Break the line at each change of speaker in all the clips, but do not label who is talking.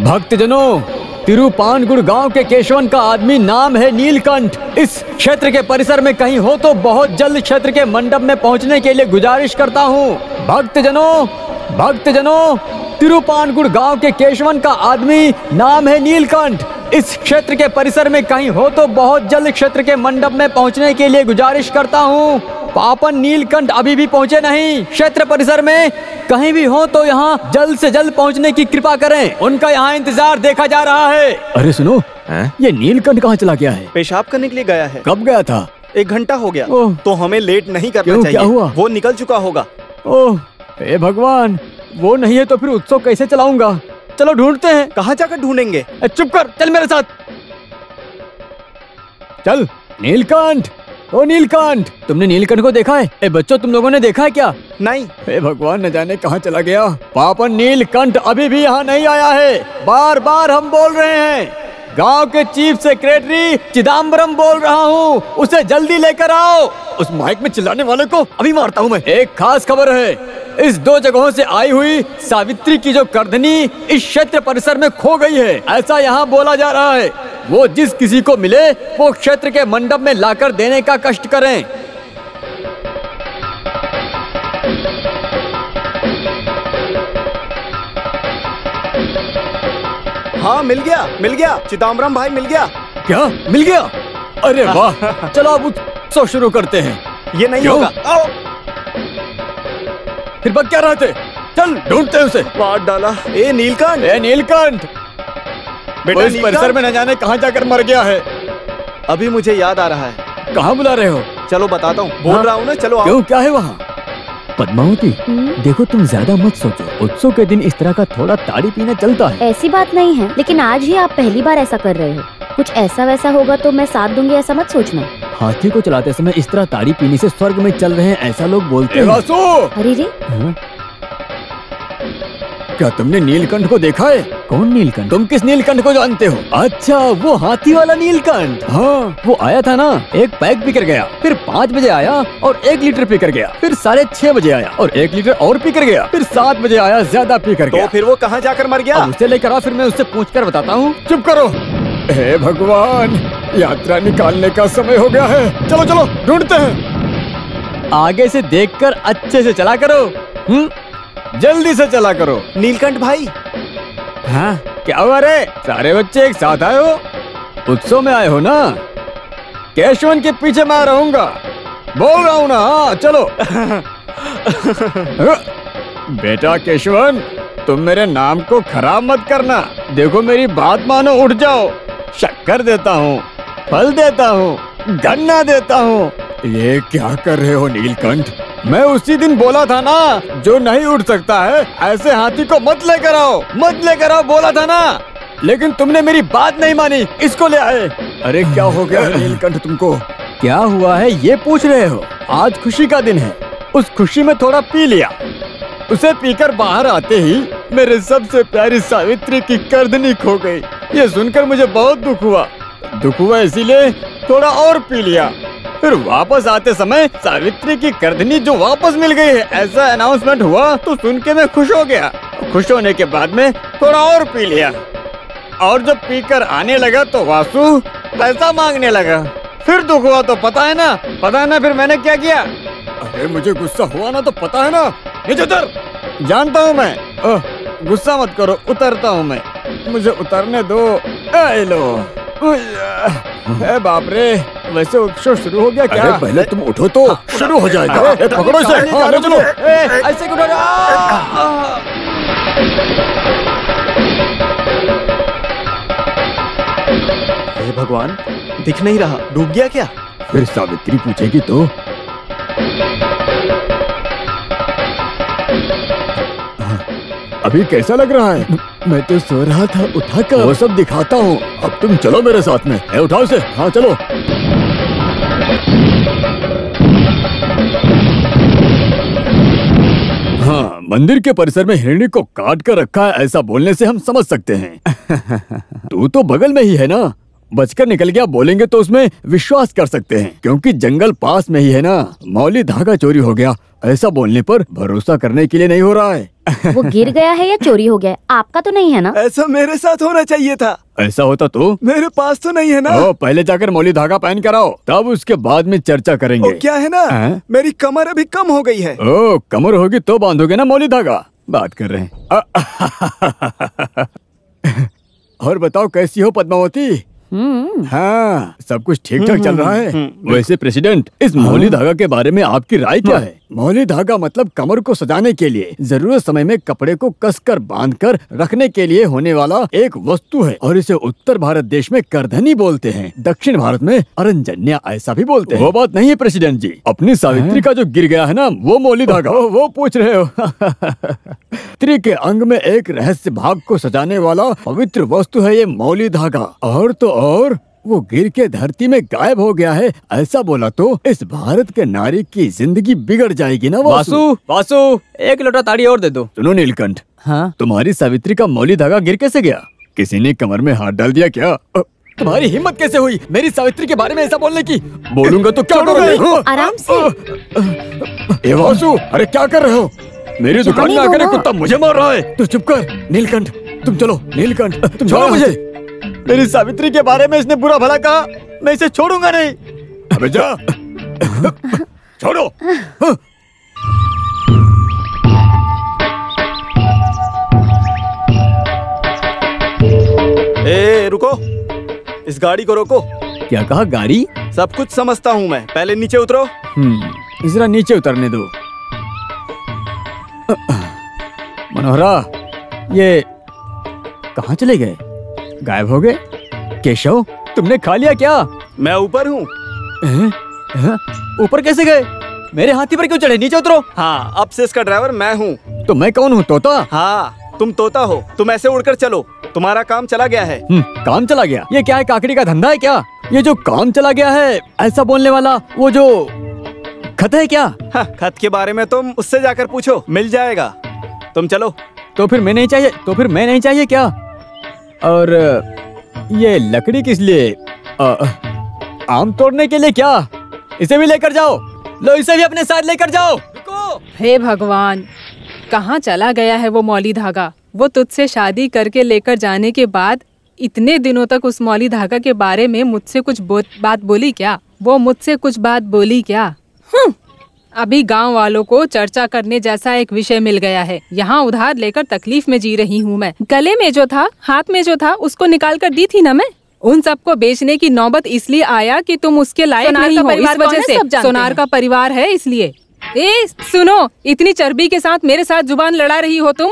भक्तजनों, तिरुपानगुड़ गांव के केशवन का आदमी नाम है नीलकंठ। इस क्षेत्र के परिसर में कहीं हो तो बहुत जल्द क्षेत्र के मंडप में पहुंचने के लिए गुजारिश करता हूं। भक्तजनों, तिरुपानगुड़ गांव के केशवन का आदमी नाम है नीलकंठ। इस क्षेत्र के परिसर में कहीं हो तो बहुत जल्द क्षेत्र के मंडप में पहुंचने के लिए गुजारिश करता हूं। पापन नीलकंठ अभी भी पहुंचे नहीं। क्षेत्र परिसर में कहीं भी हो तो यहाँ जल्द से जल्द पहुंचने की कृपा करें। उनका यहाँ इंतजार देखा जा रहा है। अरे सुनो, ये नीलकंठ कहाँ चला गया है?
पेशाब करने के लिए गया है।
कब गया था?
1 घंटा हो गया। तो हमें लेट नहीं करना चाहिए।
क्या हुआ?
वो निकल चुका होगा।
ओह हे भगवान, वो नहीं है तो फिर उत्सव कैसे चलाऊंगा? चलो ढूंढते हैं।
कहाँ जाकर ढूंढेंगे?
चुप कर, चल मेरे साथ। चल नीलकंठ, ओ नीलकंठ, तुमने नीलकंठ को देखा है? ए बच्चों, तुम लोगों ने देखा है क्या?
नहीं।
हे भगवान, न जाने कहाँ चला गया। पापन नीलकंठ अभी भी यहाँ नहीं आया है। बार बार हम बोल रहे हैं। गांव के चीफ सेक्रेटरी चिदम्बरम बोल रहा हूँ, उसे जल्दी लेकर आओ। उस माइक में चिल्लाने वाले को अभी मारता हूँ मैं। एक खास खबर है, इस 2 जगहों से आई हुई सावित्री की जो करधनी इस क्षेत्र परिसर में खो गई है, ऐसा यहाँ बोला जा रहा है। वो जिस किसी को मिले वो क्षेत्र के मंडप में लाकर देने का कष्ट करें।
हाँ, मिल गया, चिदम्बरम भाई मिल गया।
क्या मिल गया? अरे वाह, चलो अब उत्सव शुरू करते हैं।
ये नहीं होगा। आओ।
फिर बक क्या रहते? चल ढूंढते हैं उसे।
मार डाला। ए
नीलकंठ,
बेटा
इस परिसर में न जाने कहाँ जाकर मर गया है।
अभी मुझे याद आ रहा है।
कहाँ बुला रहे हो?
चलो बताता हूँ। बोल रहा हूँ ना, चलो आओ।
क्यों, क्या है वहाँ? पद्मावती, देखो तुम ज्यादा मत सोचो। उत्सव के दिन इस तरह का थोड़ा ताड़ी पीना चलता है।
ऐसी बात नहीं है, लेकिन आज ही आप पहली बार ऐसा कर रहे हो। कुछ ऐसा वैसा होगा तो मैं साथ दूंगी, ऐसा मत सोचना।
हाथी को चलाते समय इस तरह ताड़ी पीने से स्वर्ग में चल रहे हैं, ऐसा लोग बोलते हैं। वासु!
अरे रे,
क्या तुमने नीलकंठ को देखा है? कौन नीलकंठ? तुम किस नीलकंठ को जानते हो? अच्छा, वो हाथी वाला नीलकंठ। हाँ, वो आया था ना, एक पैक पीकर गया, फिर 5 बजे आया और 1 लीटर पीकर गया, फिर 6:30 बजे आया और 1 लीटर और पीकर गया, फिर 7 बजे आया, ज्यादा पीकर गया।
तो फिर वो कहाँ जाकर मर गया?
उसे लेकर आओ, फिर मैं उससे पूछकर बताता हूँ। चुप करो। हे भगवान, यात्रा निकालने का समय हो गया है। चलो चलो ढूंढते हैं। आगे से देखकर अच्छे से चला करो। जल्दी से चला करो।
नीलकंठ भाई।
हाँ, क्या हुआ रे? सारे बच्चे एक साथ आए हो? उत्सव में आए हो ना? केशवन के पीछे मैं रहूंगा, बोल रहा हूँ ना। हाँ चलो। बेटा केशवन, तुम मेरे नाम को खराब मत करना। देखो मेरी बात मानो, उठ जाओ। शक्कर देता हूँ, फल देता हूँ, गन्ना देता हूँ। ये क्या कर रहे हो नीलकंठ? मैं उसी दिन बोला था ना, जो नहीं उठ सकता है ऐसे हाथी को मत लेकर आओ, बोला था ना। लेकिन तुमने मेरी बात नहीं मानी, इसको ले आए। अरे क्या हो गया नीलकंठ तुमको? क्या हुआ है ये पूछ रहे हो? आज खुशी का दिन है, उस खुशी में थोड़ा पी लिया। उसे पीकर बाहर आते ही मेरे सबसे प्यारी सावित्री की करधनी खो गई। ये सुनकर मुझे बहुत दुख हुआ, इसीलिए थोड़ा और पी लिया। फिर वापस आते समय सावित्री की करधनी जो वापस मिल गई है, ऐसा अनाउंसमेंट हुआ तो सुन के मैं खुश हो गया। खुश होने के बाद में थोड़ा और पी लिया, और जब पीकर आने लगा तो वासु पैसा मांगने लगा। फिर दुख हुआ तो पता है ना फिर मैंने क्या किया? अरे मुझे गुस्सा हुआ ना तो पता है ना, नीचे उतर। जानता हूँ मैं। गुस्सा मत करो, उतरता हूँ मैं, मुझे उतरने दो। लो। ए बाप रे, वैसे उत्सव शुरू हो गया क्या? अरे पहले तुम उठो तो शुरू हो जाएगा। पकड़ो इसे। हाँ, चलो। ऐसे क्यों?
हे भगवान, दिख नहीं रहा, डूब गया क्या?
फिर सावित्री पूछेगी तो? अभी कैसा लग रहा है? मैं तो सो रहा था, उठाकर वो सब दिखाता हूँ। अब तुम चलो मेरे साथ में। उठाओ इसे। हाँ चलो। हाँ, मंदिर के परिसर में हिरणी को काट कर रखा है, ऐसा बोलने से हम समझ सकते हैं। तू तो बगल में ही है ना, बचकर निकल गया बोलेंगे तो उसमें विश्वास कर सकते हैं, क्योंकि जंगल पास में ही है ना। मौली धागा चोरी हो गया, ऐसा बोलने पर भरोसा करने के लिए नहीं हो रहा है।
वो गिर गया है या चोरी हो गया है? आपका तो नहीं है ना?
ऐसा मेरे साथ होना चाहिए था।
ऐसा होता तो
मेरे पास तो नहीं है ना।
पहले जाकर मौली धागा पहन कर आओ, तब उसके बाद में चर्चा करेंगे।
क्या है ना, मेरी कमर अभी कम हो गई है।
कमर होगी तो बांधोगे ना मौली धागा। बात कर रहे हैं। और बताओ कैसी हो पद्मावती? हाँ, सब कुछ ठीक ठाक चल रहा है। वैसे प्रेसिडेंट, इस मौली धागा के बारे में आपकी राय क्या है? मौली धागा मतलब कमर को सजाने के लिए जरूरत समय में कपड़े को कसकर बांधकर रखने के लिए होने वाला एक वस्तु है, और इसे उत्तर भारत देश में करधनी बोलते हैं, दक्षिण भारत में अरंजन्या ऐसा भी बोलते हैं। वो बात नहीं है प्रेसिडेंट जी, अपनी सावित्री का जो गिर गया है ना, वो मौली धागा। वो पूछ रहे हो? स्त्री के अंग में एक रहस्य भाग को सजाने वाला पवित्र वस्तु है ये मौली धागा। और तो और वो गिर के धरती में गायब हो गया है, ऐसा बोला तो इस भारत के नारी की जिंदगी बिगड़ जाएगी ना।
वासु, एक लोटा ताड़ी और दे दो।
सुनो नीलकंठ,
हाँ?
तुम्हारी सावित्री का मौली धागा गिर कैसे गया? किसी ने कमर में हाथ डाल दिया क्या? तुम्हारी हिम्मत कैसे हुई मेरी सावित्री के बारे में ऐसा बोलने की? बोलूंगा तो क्या करोगे?
आराम से।
ए वासु, अरे क्या कर रहे हो? मेरी दुकान में आकर कुत्ता मुझे मार रहा है। तू चुप कर। नीलकंठ तुम चलो। नीलकंठ तुम छोड़ो मुझे। मेरी सावित्री के बारे में इसने बुरा भला कहा, मैं इसे छोड़ूंगा नहीं। अबे जा। छोड़ो।
ए रुको, इस गाड़ी को रोको।
क्या कहा? गाड़ी?
सब कुछ समझता हूँ मैं, पहले नीचे उतरो।
जरा नीचे उतरने दो। मनोहरा, ये कहाँ चले गए? गायब हो गए? केशव, तुमने खा लिया क्या?
मैं ऊपर हूँ।
ऊपर कैसे गए? मेरे हाथी पर क्यों चढ़े? नीचे उतरो।
हाँ, अब से इसका ड्राइवर मैं हूँ।
तो मैं कौन हूँ? तोता?
हाँ, तुम तोता हो। तुम ऐसे उड़कर चलो, तुम्हारा काम चला गया है।
काम चला गया? ये क्या है, काकड़ी का धंधा है क्या? ये जो काम चला गया है ऐसा बोलने वाला वो जो खत है क्या?
हाँ, खत के बारे में तुम उससे जाकर पूछो, मिल जाएगा। तुम चलो।
तो फिर मैं नहीं चाहिए? क्या? और ये लकड़ी किस लिए? आम तोड़ने के लिए क्या? इसे भी लेकर जाओ। लो, इसे भी अपने साथ लेकर जाओ। रुको।
हे भगवान, कहाँ चला गया है वो मौली धागा? वो तुझसे शादी करके लेकर जाने के बाद इतने दिनों तक उस मौली धागा के बारे में मुझसे कुछ बात बोली क्या? वो मुझसे कुछ बात बोली क्या? अभी गांव वालों को चर्चा करने जैसा एक विषय मिल गया है। यहाँ उधार लेकर तकलीफ में जी रही हूँ मैं। गले में जो था, हाथ में जो था, उसको निकाल कर दी थी ना मैं। उन सबको बेचने की नौबत इसलिए आया कि तुम उसके लायक नहीं हो, इस वजह से। सोनार का परिवार है इसलिए। ए सुनो, इतनी चर्बी के साथ मेरे साथ जुबान लड़ा रही हो तुम?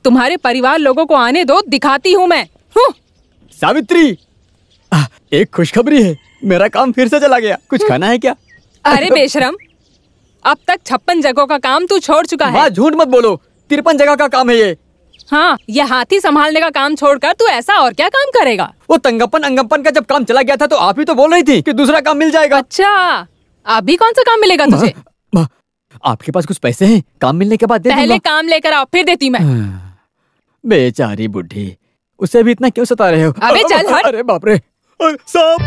तुम्हारे परिवार लोगों को आने दो, दिखाती हूँ मैं।
सावित्री, एक खुशखबरी है, मेरा काम फिर से चला गया। कुछ खाना है क्या?
अरे बेशरम, अब तक 56 जगहों का काम तू छोड़ चुका है।
झूठ मत बोलो, 53 जगह का काम है ये।
हाँ, ये हाथी संभालने का काम छोड़कर तू ऐसा और क्या काम करेगा?
वो तंगप्पन अंगप्पन का जब काम चला गया था तो आप ही तो बोल रही थी कि दूसरा काम मिल जाएगा।
अच्छा, अभी कौन सा काम मिलेगा तुझे?
आपके पास कुछ पैसे हैं? काम मिलने के बाद दे दूंगा।
पहले काम लेकर आओ, फिर देती मैं।
बेचारी बुढ़ी, उसे भी इतना क्यों सता रहे हो?
अबे चल हट।
अरे बाप रे।
सांप,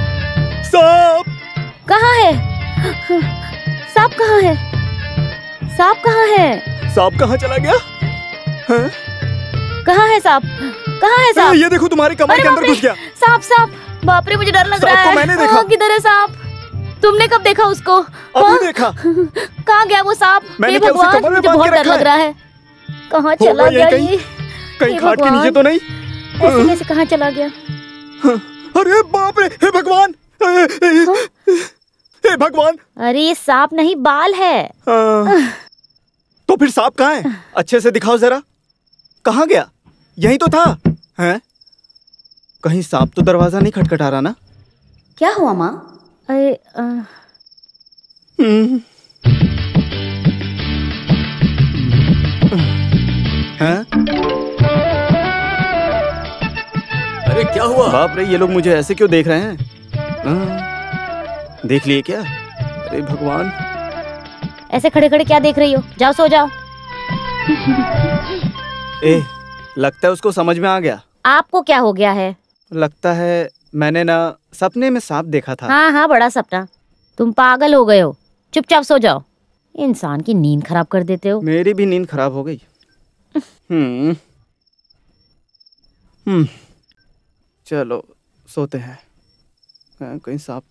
सांप
कहाँ है? सांप कहाँ है? सांप कहाँ है?
सांप कहाँ चला गया?
कहाँ है सांप? कहाँ है सांप?
ये देखो, तुम्हारी कमर के अंदर घुस गया।
सांप, सांप! बाप रे, मुझे डर लग रहा है।
सांप को मैंने देखा।
किधर है सांप? तुमने कब देखा उसको?
अभी देखा।
कहाँ गया वो सांप?
मैंने
हे भगवान, मुझे बहुत डर लग रहा है। कहाँ चला गया ये?
कहीं खाट के नीचे तो नहीं?
ऐसे कैसे कहाँ चला गया?
अरे बाप रे, हे भगवान, हे भगवान!
अरे ये सांप नहीं, बाल है।
तो फिर सांप कहाँ है? अच्छे से दिखाओ जरा। कहाँ गया? यहीं तो था। हैं? कहीं सांप तो दरवाजा नहीं खटखटा रहा ना?
क्या हुआ माँ? अरे
हैं?
अरे क्या हुआ?
बाप रे, ये लोग मुझे ऐसे क्यों देख रहे हैं? देख लिए क्या? अरे भगवान!
ऐसे खड़े खड़े क्या देख रही हो? जाओ सो जाओ।
लगता है उसको समझ में आ गया।
आपको क्या हो गया है?
लगता है मैंने ना सपने में सांप देखा था।
हाँ हाँ, बड़ा सपना। तुम पागल हो गए हो। चुपचाप सो जाओ। इंसान की नींद खराब कर देते हो।
मेरी भी नींद खराब हो गई। हम्म चलो सोते हैं। कहीं सांप।